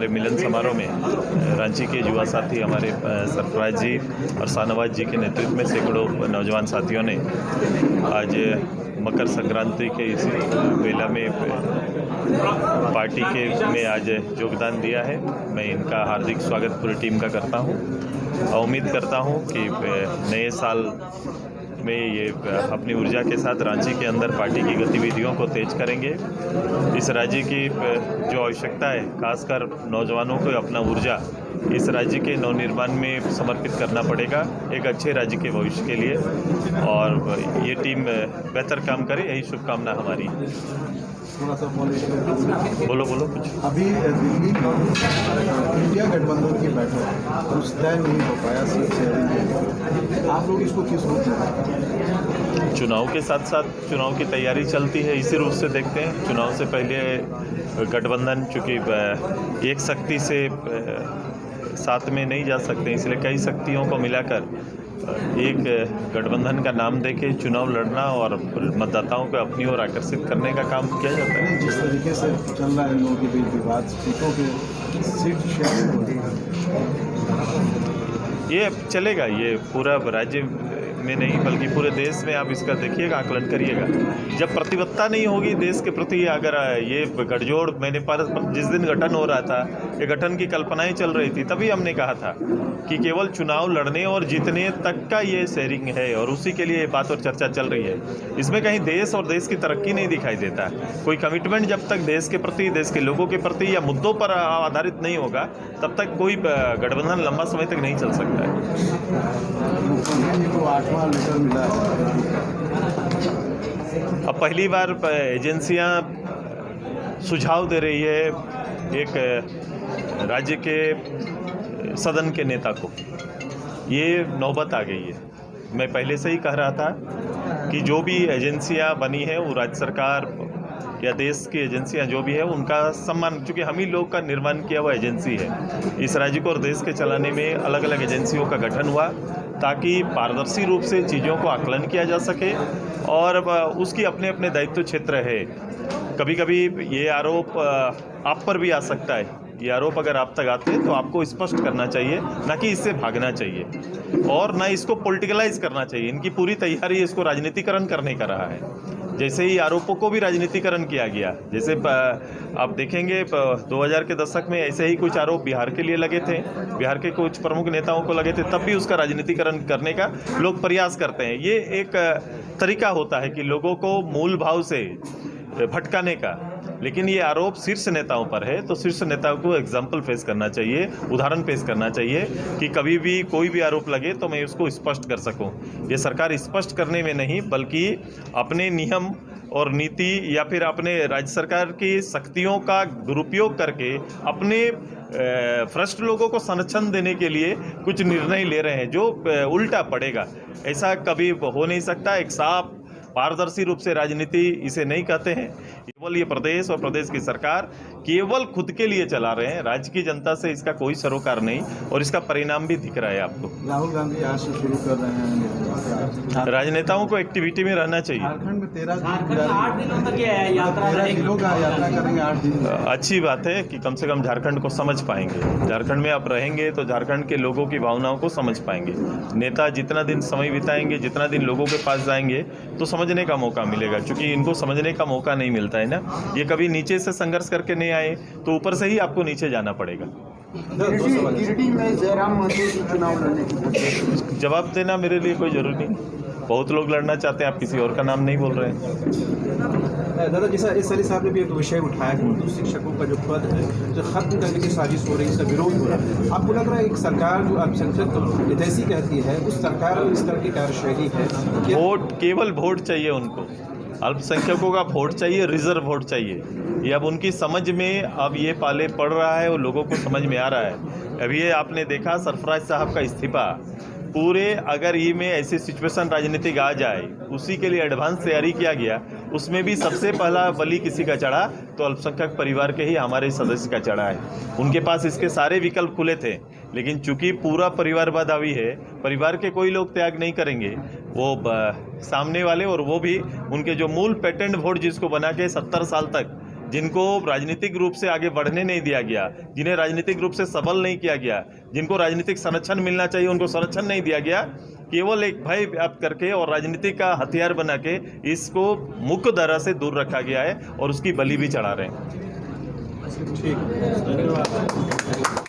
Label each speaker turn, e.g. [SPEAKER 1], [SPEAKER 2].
[SPEAKER 1] हमारे मिलन समारोह में रांची के युवा साथी हमारे सरफराज जी और शाहनवाज जी के नेतृत्व में सैकड़ों नौजवान साथियों ने आज मकर संक्रांति के इस मेला में पार्टी में आज योगदान दिया है। मैं इनका हार्दिक स्वागत पूरी टीम का करता हूं और उम्मीद करता हूं कि नए साल में ये अपनी ऊर्जा के साथ रांची के अंदर पार्टी की गतिविधियों को तेज करेंगे। इस राज्य की जो आवश्यकता है, खासकर नौजवानों को अपना ऊर्जा इस राज्य के नवनिर्माण में समर्पित करना पड़ेगा, एक अच्छे राज्य के भविष्य के लिए, और ये टीम बेहतर काम करे, यही शुभकामना हमारी।
[SPEAKER 2] थोड़ा सा
[SPEAKER 1] बोलो कुछ।
[SPEAKER 2] अभी दिल्ली इंडिया गठबंधन की बैठक कुछ तय नहीं हो पाया सीट शेयरिंग, आप लोग इसको किस रूप में?
[SPEAKER 1] चुनाव के साथ साथ चुनाव की तैयारी चलती है, इसी रूप से देखते हैं। चुनाव से पहले गठबंधन चूँकि एक शक्ति से साथ में नहीं जा सकते, इसलिए कई शक्तियों को मिलाकर एक गठबंधन का नाम देके चुनाव लड़ना और मतदाताओं को अपनी ओर आकर्षित करने का काम किया जाता है।
[SPEAKER 2] जिस तरीके से चल रहा है इन लोगों के बीच विवाद, सीटों के सीट शेयरिंग हो रही है,
[SPEAKER 1] ये चलेगा, ये पूरा राज्य में नहीं बल्कि पूरे देश में आप इसका देखिएगा, आकलन करिएगा। जब प्रतिबद्धता नहीं होगी देश के प्रति, अगर ये गठजोड़ मैंने जिस दिन गठन हो रहा था, ये गठन की कल्पनाएं चल रही थी, तभी हमने कहा था कि केवल चुनाव लड़ने और जीतने तक का ये शेयरिंग है और उसी के लिए ये बात और चर्चा चल रही है। इसमें कहीं देश और देश की तरक्की नहीं दिखाई देता। कोई कमिटमेंट जब तक देश के प्रति, देश के लोगों के प्रति या मुद्दों पर आधारित नहीं होगा, तब तक कोई गठबंधन लंबा समय तक नहीं चल सकता है।
[SPEAKER 2] मुख्यमंत्री को 8वां लेटर मिला है।
[SPEAKER 1] अब पहली बार एजेंसियां सुझाव दे रही है एक राज्य के सदन के नेता को, ये नौबत आ गई है। मैं पहले से ही कह रहा था कि जो भी एजेंसियां बनी है वो राज्य सरकार या देश की एजेंसियां जो भी है उनका सम्मान, चूँकि हम ही लोग का निर्माण किया हुआ एजेंसी है। इस राज्य को और देश के चलाने में अलग अलग एजेंसियों का गठन हुआ ताकि पारदर्शी रूप से चीज़ों को आकलन किया जा सके और उसकी अपने अपने दायित्व क्षेत्र है। कभी कभी ये आरोप आप पर भी आ सकता है। ये आरोप अगर आप तक आते हैं तो आपको स्पष्ट करना चाहिए, ना कि इससे भागना चाहिए और ना इसको पॉलिटिकलाइज करना चाहिए। इनकी पूरी तैयारी इसको राजनीतिकरण करने का रहा है। जैसे ही आरोपों को भी राजनीतिकरण किया गया, जैसे आप देखेंगे 2000 के दशक में ऐसे ही कुछ आरोप बिहार के लिए लगे थे, बिहार के कुछ प्रमुख नेताओं को लगे थे, तब भी उसका राजनीतिकरण करने का लोग प्रयास करते हैं। ये एक तरीका होता है कि लोगों को मूल भाव से भटकाने का। लेकिन ये आरोप शीर्ष नेताओं पर है, तो शीर्ष नेताओं को एग्जाम्पल पेश करना चाहिए, उदाहरण पेश करना चाहिए कि कभी भी कोई भी आरोप लगे तो मैं उसको स्पष्ट कर सकूं। ये सरकार स्पष्ट करने में नहीं बल्कि अपने नियम और नीति या फिर अपने राज्य सरकार की शक्तियों का दुरुपयोग करके अपने भ्रष्ट लोगों को संरक्षण देने के लिए कुछ निर्णय ले रहे हैं जो उल्टा पड़ेगा। ऐसा कभी हो नहीं सकता। एक साफ पारदर्शी रूप से राजनीति इसे नहीं कहते हैं। केवल ये प्रदेश और प्रदेश की सरकार केवल खुद के लिए चला रहे हैं, राज्य की जनता से इसका कोई सरोकार नहीं और इसका परिणाम भी दिख रहा है आपको।
[SPEAKER 2] राहुल गांधी आज से शुरू कर रहे हैं।
[SPEAKER 1] राजनेताओं को एक्टिविटी में रहना चाहिए।
[SPEAKER 2] झारखंड में 13 दिनों तक यात्रा करेंगे 8 दिन।
[SPEAKER 1] अच्छी बात है कि कम से कम झारखंड को समझ पाएंगे। झारखंड में आप रहेंगे तो झारखंड के लोगों की भावनाओं को समझ पाएंगे। नेता जितना दिन समय बिताएंगे, जितना दिन लोगों के पास जाएंगे तो समझने का मौका मिलेगा, क्योंकि इनको समझने का मौका नहीं मिलता है ना। ये कभी नीचे से संघर्ष करके नहीं आए तो ऊपर से ही आपको नीचे जाना पड़ेगा।
[SPEAKER 2] गिरिडीह में जयराम महतो चुनाव लड़ने की
[SPEAKER 1] जवाब देना मेरे लिए कोई जरूरी नहीं। बहुत लोग लड़ना चाहते हैं, आप किसी और का नाम नहीं बोल रहे हैं।
[SPEAKER 3] दादा, जैसा इस अली साहब ने भी एक विषय उठाया कि उर्दू शिक्षकों का जो पद है जो खत्म करने की साजिश हो रही है, इसका विरोध हो रहा है। आपको लग रहा है एक सरकार जो अल्पसंख्यक हितैषी कहती है, उस सरकार में इस तरह की कार्यशैली है?
[SPEAKER 1] वोट, केवल वोट चाहिए उनको। अल्पसंख्यकों का वोट चाहिए, रिजर्व वोट चाहिए। ये अब उनकी समझ में अब ये पाले पड़ रहा है और लोगों को समझ में आ रहा है। अभी ये आपने देखा सरफराज साहब का इस्तीफा, पूरे अगर ये में ऐसी सिचुएशन राजनीतिक आ जाए, उसी के लिए एडवांस तैयारी किया गया। उसमें भी सबसे पहला बलि किसी का चढ़ा तो अल्पसंख्यक परिवार के ही हमारे सदस्य का चढ़ा है। उनके पास इसके सारे विकल्प खुले थे, लेकिन चूंकि पूरा परिवारवाद हावी है, परिवार के कोई लोग त्याग नहीं करेंगे। वो सामने वाले और वो भी उनके जो मूल पेटेंट वोट जिसको बना के 70 साल तक जिनको राजनीतिक रूप से आगे बढ़ने नहीं दिया गया, जिन्हें राजनीतिक रूप से सबल नहीं किया गया, जिनको राजनीतिक संरक्षण मिलना चाहिए उनको संरक्षण नहीं दिया गया, केवल एक भय व्याप्त करके और राजनीति का हथियार बना के इसको मुख्य धारा से दूर रखा गया है और उसकी बलि भी चढ़ा रहे हैं।
[SPEAKER 3] ठीक, धन्यवाद।